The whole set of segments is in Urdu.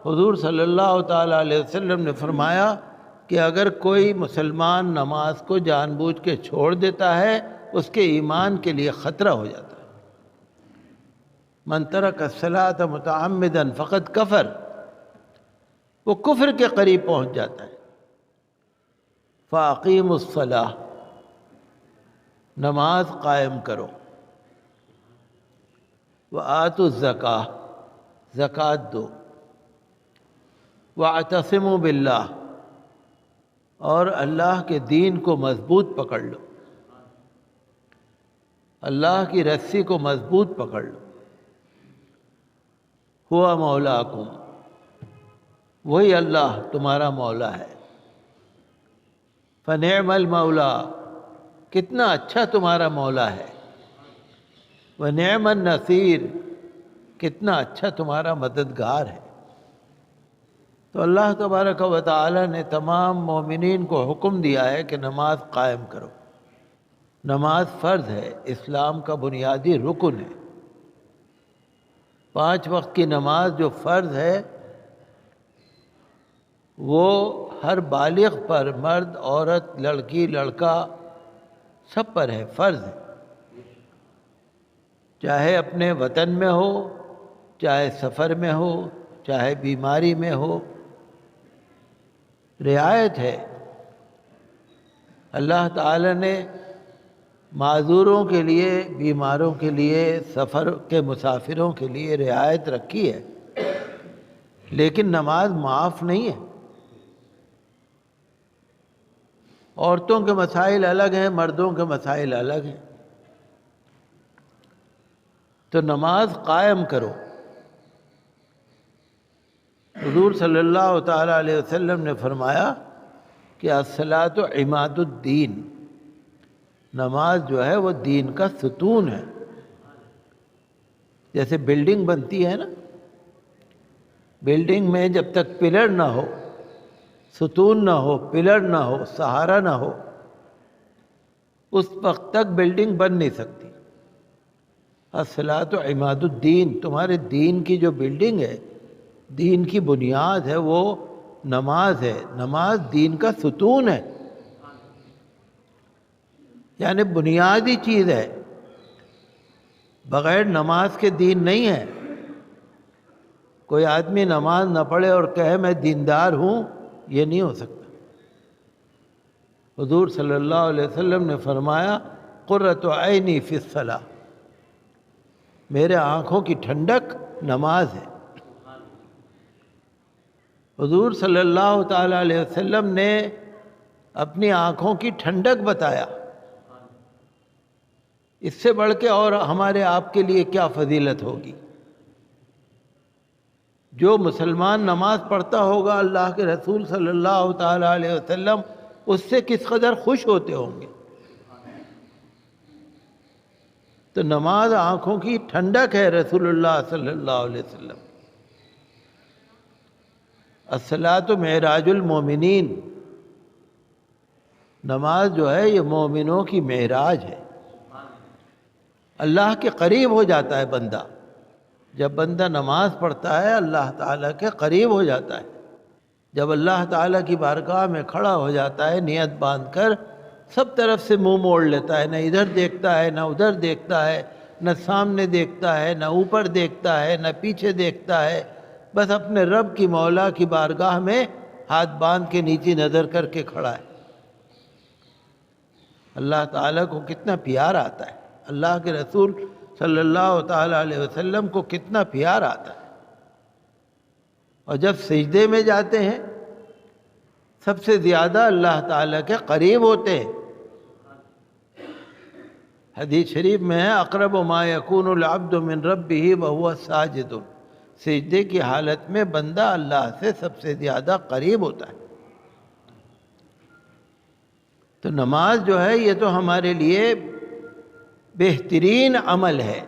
حضور صلی اللہ تعالیٰ علیہ وسلم نے فرمایا کہ اگر کوئی مسلمان نماز کو جان بوجھ کے چھوڑ دیتا ہے اس کے ایمان کے لیے خطرہ ہو جاتا ہے۔ من ترک الصلاۃ متعمدا فقد کفر، وہ کفر کے قریب پہنچ جاتا ہے۔ فاقیموا الصلاۃ، نماز قائم کرو، وآتوا الزکاۃ، زکوٰۃ دو، واعتصموا باللہ، اور اللہ کے دین کو مضبوط پکڑ لو، اللہ کی رسی کو مضبوط پکڑ لو۔ ہوا مولاکم، وہی اللہ تمہارا مولا ہے۔ فنعم المولا، کتنا اچھا تمہارا مولا ہے۔ ونعم النصیر، کتنا اچھا تمہارا مددگار ہے۔ تو اللہ تبارک و تعالی نے تمام مومنین کو حکم دیا ہے کہ نماز قائم کرو۔ نماز فرض ہے، اسلام کا بنیادی رکن ہے۔ 5 وقت کی نماز جو فرض ہے وہ ہر بالغ پر، مرد، عورت، لڑکی، لڑکا، سب پر ہے، فرض ہے، چاہے اپنے وطن میں ہو، چاہے سفر میں ہو، چاہے بیماری میں ہو، رعایت ہے۔ اللہ تعالی نے معذوروں کے لیے، بیماروں کے لیے، سفر کے مسافروں کے لیے رعایت رکھی ہے، لیکن نماز معاف نہیں ہے۔ عورتوں کے مسائل الگ ہیں، مردوں کے مسائل الگ ہیں۔ تو نماز قائم کرو۔ حضور صلی اللہ تعالیٰ علیہ وسلم نے فرمایا کہ الصلاۃ عماد الدین، نماز جو ہے وہ دین کا ستون ہے۔ جیسے بلڈنگ بنتی ہے نا، بلڈنگ میں جب تک پلر نہ ہو، ستون نہ ہو، پلر نہ ہو، سہارا نہ ہو، اس وقت تک بلڈنگ بن نہیں سکتی۔ الصلاۃ عماد الدین، تمہارے دین کی جو بلڈنگ ہے، دین کی بنیاد ہے، وہ نماز ہے۔ نماز دین کا ستون ہے، یعنی بنیادی چیز ہے۔ بغیر نماز کے دین نہیں ہے۔ کوئی آدمی نماز نہ پڑھے اور کہے میں دیندار ہوں، یہ نہیں ہو سکتا۔ حضور صلی اللہ علیہ وسلم نے فرمایا قرۃ عینی فی الصلاۃ، میرے آنکھوں کی ٹھنڈک نماز ہے۔ حضور صلی اللہ تعالیٰ علیہ وسلم نے اپنی آنکھوں کی ٹھنڈک بتایا، اس سے بڑھ کے اور ہمارے آپ کے لیے کیا فضیلت ہوگی؟ جو مسلمان نماز پڑھتا ہوگا، اللہ کے رسول صلی اللہ تعالیٰ علیہ وسلم اس سے کس قدر خوش ہوتے ہوں گے۔ تو نماز آنکھوں کی ٹھنڈک ہے، رسول اللہ صلی اللہ علیہ وسلم۔ الصلاۃ معراج المومنین، نماز جو ہے یہ مومنوں کی معراج ہے۔ اللہ کے قریب ہو جاتا ہے بندہ، جب بندہ نماز پڑھتا ہے اللہ تعالیٰ کے قریب ہو جاتا ہے۔ جب اللہ تعالیٰ کی بارگاہ میں کھڑا ہو جاتا ہے نیت باندھ کر، سب طرف سے منہ موڑ لیتا ہے، نہ ادھر دیکھتا ہے، نہ ادھر دیکھتا ہے، نہ سامنے دیکھتا ہے، نہ اوپر دیکھتا ہے، نہ پیچھے دیکھتا ہے، بس اپنے رب کی مولا کی بارگاہ میں ہاتھ باندھ کے نیچے نظر کر کے کھڑا ہے۔ اللہ تعالیٰ کو کتنا پیار آتا ہے، اللہ کے رسول صلی اللہ تعالیٰ علیہ وسلم کو کتنا پیار آتا ہے۔ اور جب سجدے میں جاتے ہیں سب سے زیادہ اللہ تعالیٰ کے قریب ہوتے ہیں۔ حدیث شریف میں ہے اقرب ما یکون العبد من ربہ وہو ساجد، سجدے کی حالت میں بندہ اللہ سے سب سے زیادہ قریب ہوتا ہے۔ تو نماز جو ہے یہ تو ہمارے لیے بہترین عمل ہے،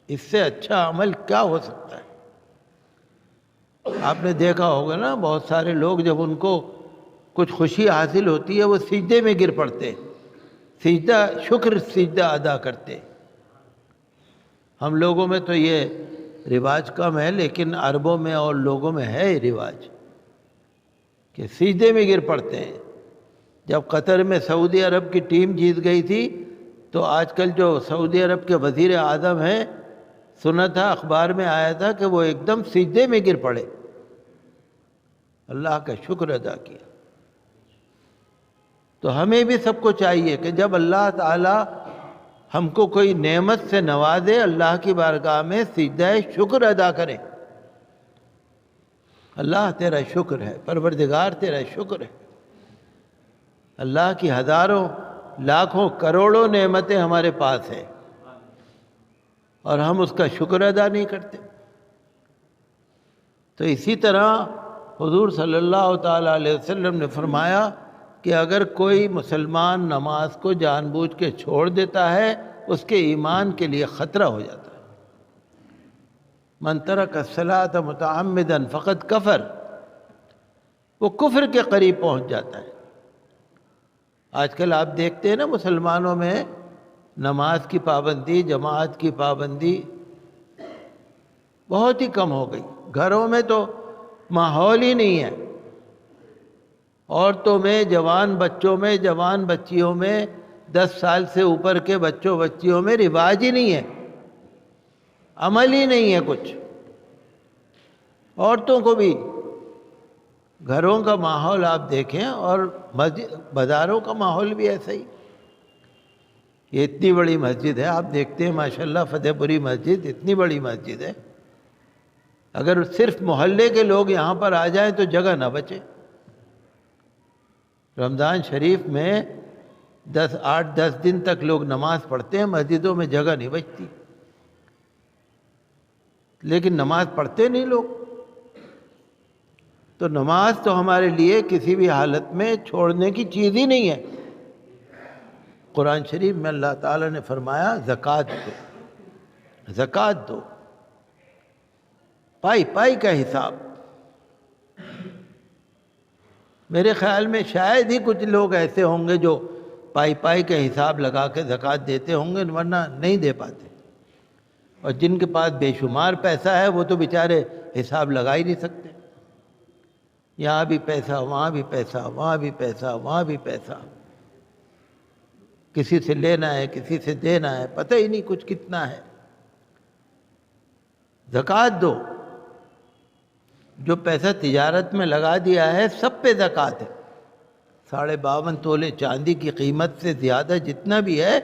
اس سے اچھا عمل کیا ہو سکتا ہے؟ آپ نے دیکھا ہوگا نا، بہت سارے لوگ جب ان کو کچھ خوشی حاصل ہوتی ہے وہ سجدے میں گر پڑتے، شکر سجدہ ادا کرتے۔ ہم لوگوں میں تو یہ رواج کم ہے لیکن عربوں میں اور لوگوں میں ہے یہ رواج کہ سجدے میں گر پڑتے ہیں۔ جب قطر میں سعودی عرب کی ٹیم جیت گئی تھی تو آج کل جو سعودی عرب کے وزیر اعظم ہیں، سنا تھا اخبار میں آیا تھا کہ وہ ایک دم سجدے میں گر پڑے، اللہ کا شکر ادا کیا۔ تو ہمیں بھی سب کو چاہیے کہ جب اللہ تعالی ہم کو کوئی نعمت سے نوازے، اللہ کی بارگاہ میں سجدہ شکر ادا کریں۔ اللہ تیرا شکر ہے، پروردگار تیرا شکر ہے۔ اللہ کی ہزاروں لاکھوں کروڑوں نعمتیں ہمارے پاس ہیں اور ہم اس کا شکر ادا نہیں کرتے۔ تو اسی طرح حضور صلی اللہ تعالیٰ علیہ وسلم نے فرمایا کہ اگر کوئی مسلمان نماز کو جان بوجھ کے چھوڑ دیتا ہے، اس کے ایمان کے لیے خطرہ ہو جاتا ہے۔ من ترک الصلاۃ متعمدا فقد کفر، وہ کفر کے قریب پہنچ جاتا ہے۔ آج کل آپ دیکھتے ہیں نا مسلمانوں میں نماز کی پابندی، جماعت کی پابندی بہت ہی کم ہو گئی۔ گھروں میں تو ماحول ہی نہیں ہے، عورتوں میں، جوان بچوں میں، جوان بچیوں میں، 10 سال سے اوپر کے بچوں بچیوں میں رواج ہی نہیں ہے، عمل ہی نہیں ہے کچھ۔ عورتوں کو بھی گھروں کا ماحول آپ دیکھیں اور بازاروں کا ماحول بھی ایسا ہی۔ یہ اتنی بڑی مسجد ہے، آپ دیکھتے ہیں ماشاءاللہ فتح پوری مسجد اتنی بڑی مسجد ہے، اگر صرف محلے کے لوگ یہاں پر آ جائیں تو جگہ نہ بچے۔ رمضان شریف میں 8-10 دن تک لوگ نماز پڑھتے ہیں، مسجدوں میں جگہ نہیں بچتی، لیکن نماز پڑھتے نہیں لوگ۔ تو نماز تو ہمارے لیے کسی بھی حالت میں چھوڑنے کی چیز ہی نہیں ہے۔ قرآن شریف میں اللہ تعالیٰ نے فرمایا زکوٰۃ دو، زکوٰۃ دو، پائی پائی کا حساب۔ میرے خیال میں شاید ہی کچھ لوگ ایسے ہوں گے جو پائی پائی کا حساب لگا کے زکوٰۃ دیتے ہوں گے، ورنہ نہیں دے پاتے۔ اور جن کے پاس بے شمار پیسہ ہے وہ تو بیچارے حساب لگا ہی نہیں سکتے، یہاں بھی پیسہ، وہاں بھی پیسہ، وہاں بھی پیسہ، وہاں بھی پیسہ، کسی سے لینا ہے، کسی سے دینا ہے، پتہ ہی نہیں کچھ کتنا ہے۔ زکوٰۃ دو، جو پیسہ تجارت میں لگا دیا ہے سب پہ زکوٰۃ ہے۔ 52.5 تولے چاندی کی قیمت سے زیادہ جتنا بھی ہے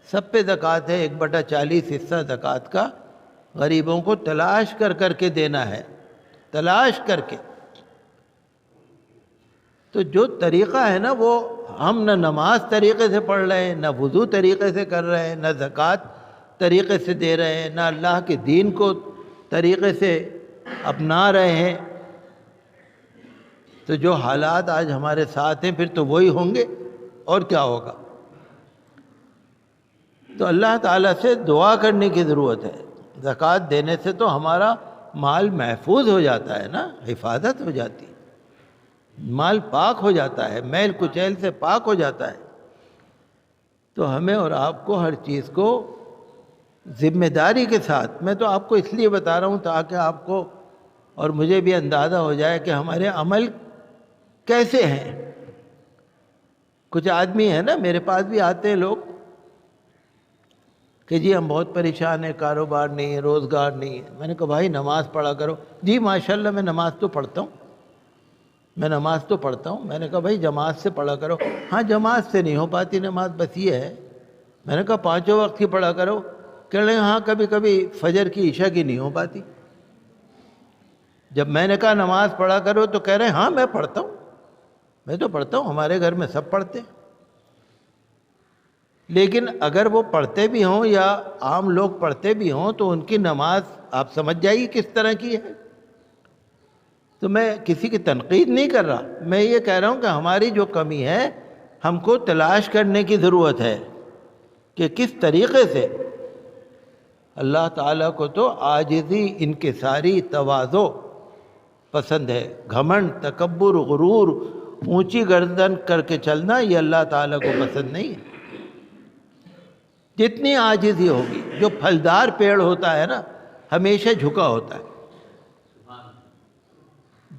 سب پہ زکوٰۃ ہے۔ 1/40 حصہ زکوٰۃ کا غریبوں کو تلاش کر کر کے دینا ہے، تلاش کر کے۔ تو جو طریقہ ہے نا وہ ہم نہ نماز طریقے سے پڑھ رہے ہیں، نہ وضو طریقے سے کر رہے ہیں، نہ زکوٰۃ طریقے سے دے رہے ہیں، نہ اللہ کے دین کو طریقے سے اپنا رہے ہیں۔ تو جو حالات آج ہمارے ساتھ ہیں پھر تو وہی ہوں گے، اور کیا ہوگا۔ تو اللہ تعالیٰ سے دعا کرنے کی ضرورت ہے۔ زکوٰۃ دینے سے تو ہمارا مال محفوظ ہو جاتا ہے نا، حفاظت ہو جاتی ہے، مال پاک ہو جاتا ہے، میل کچیل سے پاک ہو جاتا ہے۔ تو ہمیں اور آپ کو ہر چیز کو ذمہ داری کے ساتھ، میں تو آپ کو اس لیے بتا رہا ہوں تاکہ آپ کو اور مجھے بھی اندازہ ہو جائے کہ ہمارے عمل کیسے ہیں۔ کچھ آدمی ہیں نا، میرے پاس بھی آتے ہیں لوگ کہ جی ہم بہت پریشان ہیں، کاروبار نہیں ہے، روزگار نہیں ہے۔ میں نے کہا بھائی نماز پڑھا کرو۔ جی ماشاءاللہ میں نماز تو پڑھتا ہوں، میں نماز تو پڑھتا ہوں۔ میں نے کہا بھائی جماعت سے پڑھا کرو۔ ہاں جماعت سے نہیں ہو پاتی نماز، بس یہ ہے۔ میں نے کہا 5 وقت کی پڑھا کرو۔ کہہ رہے ہیں ہاں کبھی کبھی فجر کی عشاء کی نہیں ہو پاتی۔ جب میں نے کہا نماز پڑھا کرو تو کہہ رہے ہیں ہاں میں پڑھتا ہوں، میں تو پڑھتا ہوں، ہمارے گھر میں سب پڑھتے ہیں۔ لیکن اگر وہ پڑھتے بھی ہوں یا عام لوگ پڑھتے بھی ہوں تو ان کی نماز آپ سمجھ جائیے کس طرح کی ہے۔ تو میں کسی کی تنقید نہیں کر رہا، میں یہ کہہ رہا ہوں کہ ہماری جو کمی ہے ہم کو تلاش کرنے کی ضرورت ہے کہ کس طریقے سے اللہ تعالیٰ کو تو عاجزی، انکساری، تواضع پسند ہے۔ گھمنڈ، تکبر، غرور، اونچی گردن کر کے چلنا یہ اللہ تعالیٰ کو پسند نہیں ہے۔ جتنی عاجزی ہوگی، جو پھلدار پیڑ ہوتا ہے نا، ہمیشہ جھکا ہوتا ہے۔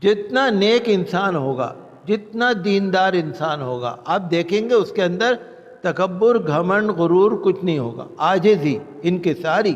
جتنا نیک انسان ہوگا، جتنا دیندار انسان ہوگا، آپ دیکھیں گے اس کے اندر تکبر، گھمنڈ، غرور کچھ نہیں ہوگا، عاجزی، انکساری۔